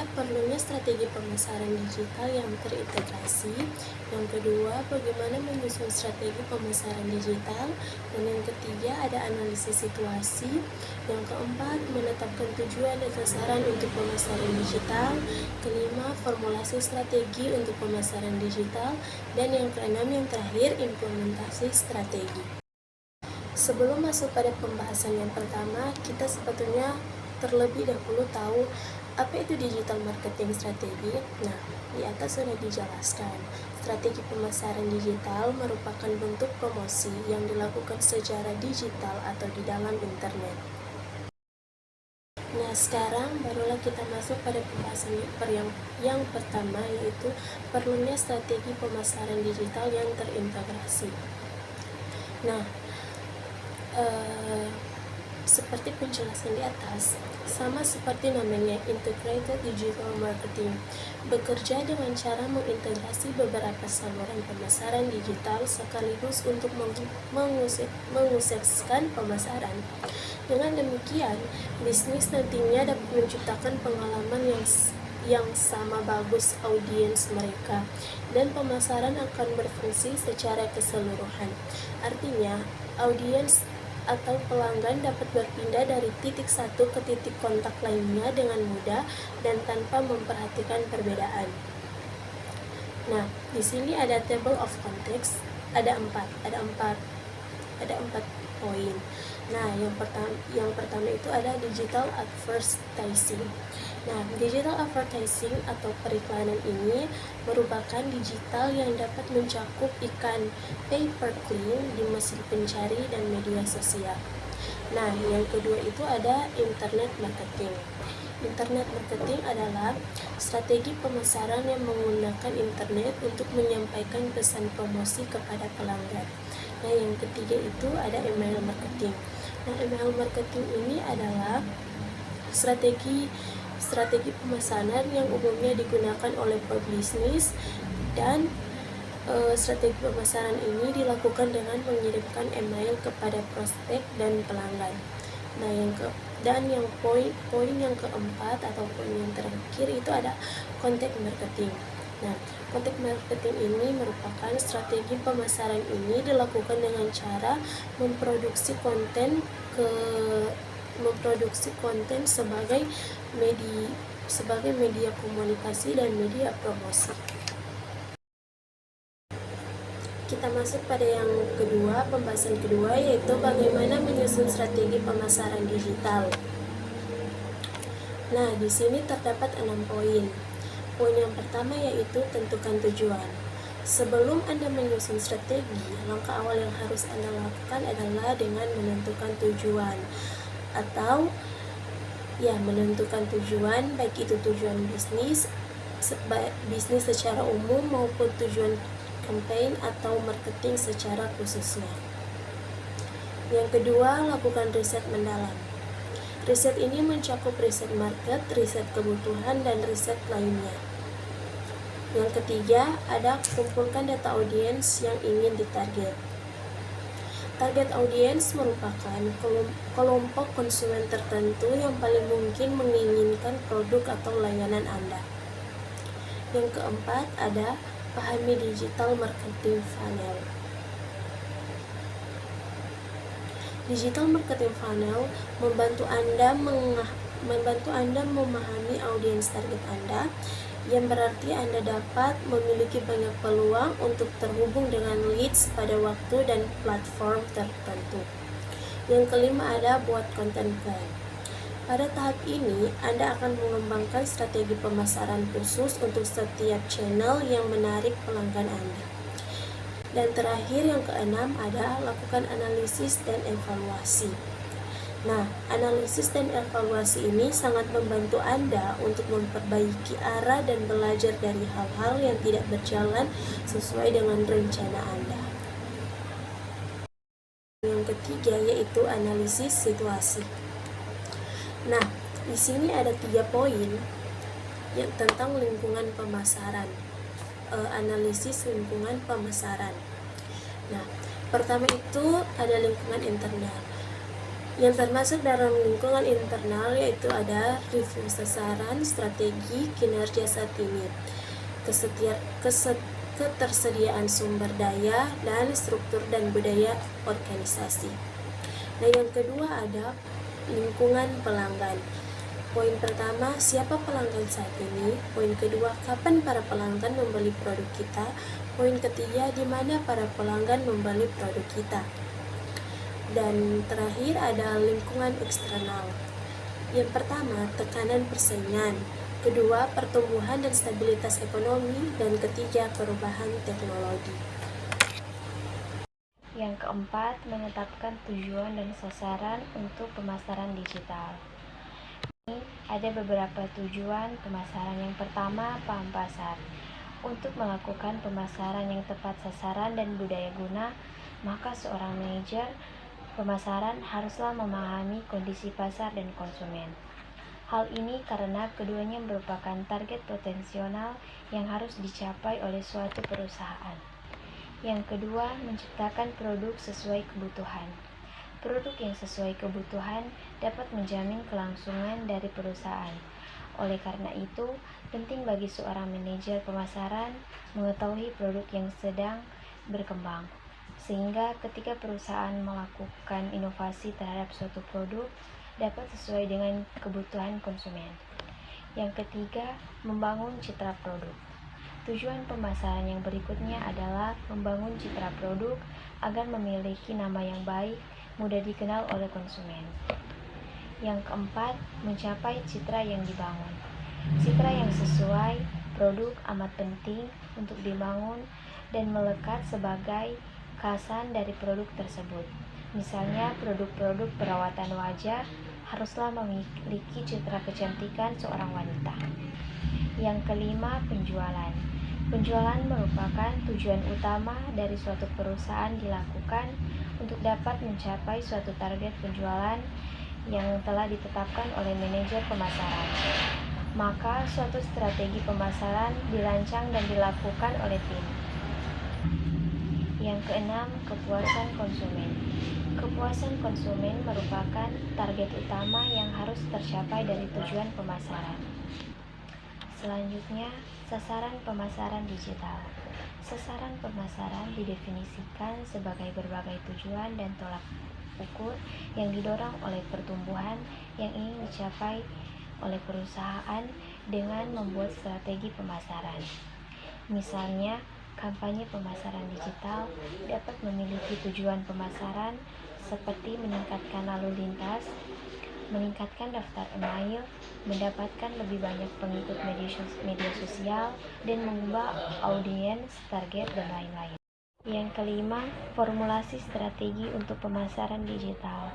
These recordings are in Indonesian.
ada perlunya strategi pemasaran digital yang terintegrasi. Yang kedua, bagaimana menyusun strategi pemasaran digital. Dan yang ketiga, ada analisis situasi. Yang keempat, menetapkan tujuan dan sasaran untuk pemasaran digital. Kelima, formulasi strategi untuk pemasaran digital. Dan yang keenam, yang terakhir, implementasi strategi. Sebelum masuk pada pembahasan yang pertama, kita sepatutnya terlebih dahulu tahu apa itu digital marketing strategi. Nah, di atas sudah dijelaskan. Strategi pemasaran digital merupakan bentuk promosi yang dilakukan secara digital atau di dalam internet. Nah, sekarang barulah kita masuk pada pembahasan yang pertama, yaitu perlunya strategi pemasaran digital yang terintegrasi. Nah, seperti penjelasan di atas, sama seperti namanya integrated digital marketing, bekerja dengan cara mengintegrasi beberapa saluran pemasaran digital sekaligus untuk mengukseskan pemasaran. Dengan demikian, bisnis nantinya dapat menciptakan pengalaman yang sama bagus audiens mereka, dan pemasaran akan berfungsi secara keseluruhan. Artinya, audiens atau pelanggan dapat berpindah dari titik satu ke titik kontak lainnya dengan mudah dan tanpa memperhatikan perbedaan. Nah, di sini ada table of context, ada empat poin. Nah, yang pertama itu ada digital advertising. Nah, digital advertising atau periklanan ini merupakan digital yang dapat mencakup iklan pay-per-click di mesin pencari dan media sosial. Nah, yang kedua itu ada internet marketing. Internet marketing adalah strategi pemasaran yang menggunakan internet untuk menyampaikan pesan promosi kepada pelanggan. Nah, yang ketiga itu ada email marketing. Nah, email marketing ini adalah strategi pemasaran yang umumnya digunakan oleh pebisnis, dan strategi pemasaran ini dilakukan dengan mengirimkan email kepada prospek dan pelanggan. Nah, yang poin yang keempat atau poin yang terakhir itu ada content marketing. Nah, content marketing ini merupakan strategi pemasaran ini dilakukan dengan cara memproduksi konten sebagai media komunikasi dan media promosi. Kita masuk pada yang kedua, pembahasan kedua, yaitu bagaimana menyusun strategi pemasaran digital. Nah, di sini terdapat 6 poin. Poin yang pertama yaitu tentukan tujuan. Sebelum Anda menyusun strategi, langkah awal yang harus Anda lakukan adalah dengan menentukan tujuan, atau menentukan tujuan, baik itu tujuan bisnis secara umum maupun tujuan campaign atau marketing secara khususnya. Yang kedua, lakukan riset mendalam. Riset ini mencakup riset market, riset kebutuhan, dan riset lainnya. Yang ketiga, ada kumpulkan data audiens yang ingin ditarget. Target audiens merupakan kelompok konsumen tertentu yang paling mungkin menginginkan produk atau layanan Anda. Yang keempat, ada pahami digital marketing funnel. Digital marketing funnel membantu Anda memahami audiens target Anda, yang berarti Anda dapat memiliki banyak peluang untuk terhubung dengan leads pada waktu dan platform tertentu. Yang kelima ada buat konten plan. Pada tahap ini, Anda akan mengembangkan strategi pemasaran khusus untuk setiap channel yang menarik pelanggan Anda. Dan terakhir, yang keenam, ada lakukan analisis dan evaluasi. Nah, analisis dan evaluasi ini sangat membantu Anda untuk memperbaiki arah dan belajar dari hal-hal yang tidak berjalan sesuai dengan rencana Anda. Yang ketiga yaitu analisis situasi. Nah, di sini ada 3 poin yang tentang lingkungan pemasaran. Analisis lingkungan pemasaran. Nah, pertama itu ada lingkungan internal. Yang termasuk dalam lingkungan internal yaitu ada review sasaran, strategi, kinerja saat ini, ketersediaan sumber daya, dan struktur dan budaya organisasi. Nah, yang kedua ada lingkungan pelanggan. Poin pertama, siapa pelanggan saat ini? Poin kedua, kapan para pelanggan membeli produk kita? Poin ketiga, di mana para pelanggan membeli produk kita? Dan terakhir ada lingkungan eksternal. Yang pertama, tekanan persaingan. Kedua, pertumbuhan dan stabilitas ekonomi. Dan ketiga, perubahan teknologi. Yang keempat, menetapkan tujuan dan sasaran untuk pemasaran digital. Ini ada beberapa tujuan pemasaran. Yang pertama, paham pasar. Untuk melakukan pemasaran yang tepat sasaran dan budaya guna, maka seorang manajer pemasaran haruslah memahami kondisi pasar dan konsumen. Hal ini karena keduanya merupakan target potensial yang harus dicapai oleh suatu perusahaan. Yang kedua, menciptakan produk sesuai kebutuhan. Produk yang sesuai kebutuhan dapat menjamin kelangsungan dari perusahaan. Oleh karena itu, penting bagi seorang manajer pemasaran mengetahui produk yang sedang berkembang, sehingga ketika perusahaan melakukan inovasi terhadap suatu produk, dapat sesuai dengan kebutuhan konsumen. Yang ketiga, membangun citra produk. Tujuan pemasaran yang berikutnya adalah membangun citra produk agar memiliki nama yang baik, mudah dikenal oleh konsumen. Yang keempat, mencapai citra yang dibangun. Citra yang sesuai produk amat penting untuk dibangun dan melekat sebagai khasan dari produk tersebut. Misalnya, produk-produk perawatan wajah haruslah memiliki citra kecantikan seorang wanita. Yang kelima, penjualan. Penjualan merupakan tujuan utama dari suatu perusahaan dilakukan untuk dapat mencapai suatu target penjualan yang telah ditetapkan oleh manajer pemasaran. Maka suatu strategi pemasaran dirancang dan dilakukan oleh tim. Yang keenam, kepuasan konsumen. Kepuasan konsumen merupakan target utama yang harus tercapai dari tujuan pemasaran. Selanjutnya, sasaran pemasaran digital. Sasaran pemasaran didefinisikan sebagai berbagai tujuan dan tolak ukur yang didorong oleh pertumbuhan yang ingin dicapai oleh perusahaan dengan membuat strategi pemasaran. Misalnya, kampanye pemasaran digital dapat memiliki tujuan pemasaran seperti meningkatkan lalu lintas, meningkatkan daftar email, mendapatkan lebih banyak pengikut media sosial, dan mengubah audiens target dan lain-lain. Yang kelima, formulasi strategi untuk pemasaran digital.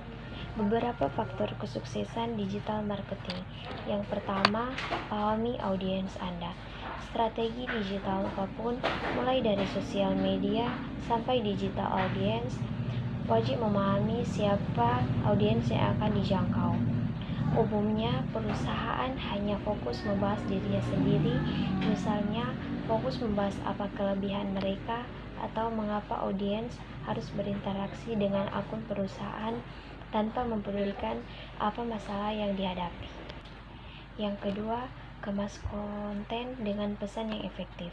Beberapa faktor kesuksesan digital marketing. Yang pertama, pahami audiens Anda. Strategi digital apapun, mulai dari sosial media sampai digital audience, wajib memahami siapa audiens yang akan dijangkau. Umumnya, perusahaan hanya fokus membahas dirinya sendiri, misalnya fokus membahas apa kelebihan mereka atau mengapa audiens harus berinteraksi dengan akun perusahaan tanpa mempedulikan apa masalah yang dihadapi. Yang kedua, kemas konten dengan pesan yang efektif.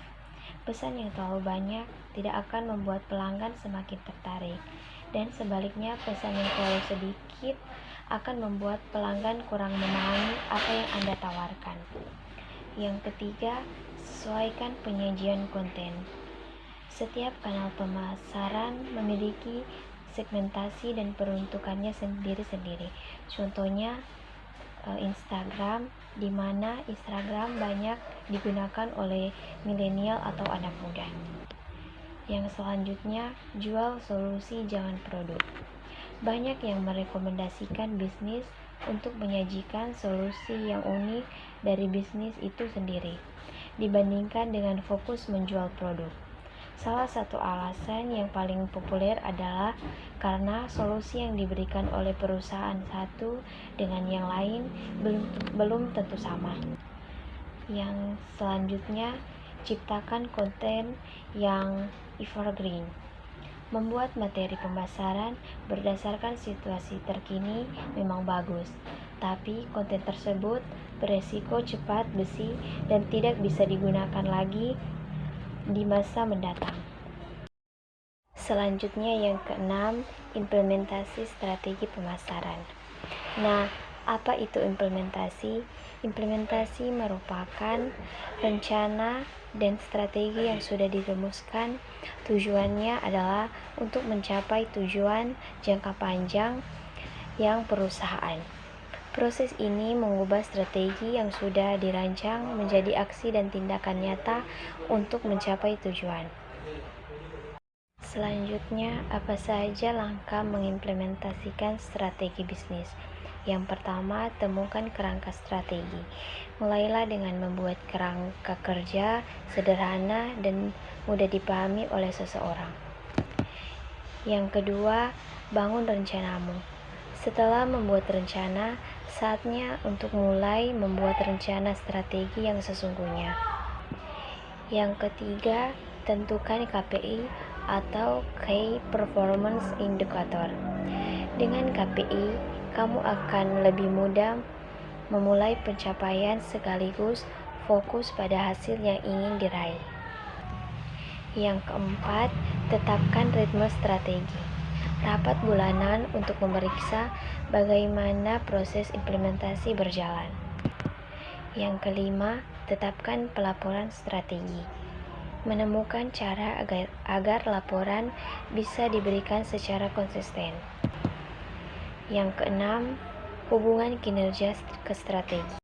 Pesan yang terlalu banyak tidak akan membuat pelanggan semakin tertarik, dan sebaliknya pesan yang terlalu sedikit akan membuat pelanggan kurang memahami apa yang Anda tawarkan. Yang ketiga, sesuaikan penyajian konten. Setiap kanal pemasaran memiliki segmentasi dan peruntukannya sendiri-sendiri. Contohnya Instagram, di mana Instagram banyak digunakan oleh milenial atau anak muda. Yang selanjutnya, jual solusi jangan produk. Banyak yang merekomendasikan bisnis untuk menyajikan solusi yang unik dari bisnis itu sendiri, dibandingkan dengan fokus menjual produk. Salah satu alasan yang paling populer adalah karena solusi yang diberikan oleh perusahaan satu dengan yang lain belum tentu sama. Yang selanjutnya, ciptakan konten yang evergreen. Membuat materi pemasaran berdasarkan situasi terkini memang bagus, tapi konten tersebut beresiko cepat basi dan tidak bisa digunakan lagi di masa mendatang. Selanjutnya yang keenam, implementasi strategi pemasaran. Nah, apa itu implementasi? Implementasi merupakan rencana dan strategi yang sudah dirumuskan. Tujuannya adalah untuk mencapai tujuan jangka panjang yang perusahaan. Proses ini mengubah strategi yang sudah dirancang menjadi aksi dan tindakan nyata untuk mencapai tujuan. Selanjutnya, apa saja langkah mengimplementasikan strategi bisnis? Yang pertama, temukan kerangka strategi. Mulailah dengan membuat kerangka kerja sederhana dan mudah dipahami oleh seseorang. Yang kedua, bangun rencanamu. Setelah membuat rencana, saatnya untuk mulai membuat rencana strategi yang sesungguhnya. Yang ketiga, tentukan KPI atau Key Performance Indicator. Dengan KPI, kamu akan lebih mudah memulai pencapaian sekaligus fokus pada hasil yang ingin diraih. Yang keempat, tetapkan ritme strategi. Rapat bulanan untuk memeriksa bagaimana proses implementasi berjalan. Yang kelima, tetapkan pelaporan strategi. Menemukan cara agar laporan bisa diberikan secara konsisten. Yang keenam, hubungan kinerja ke strategi.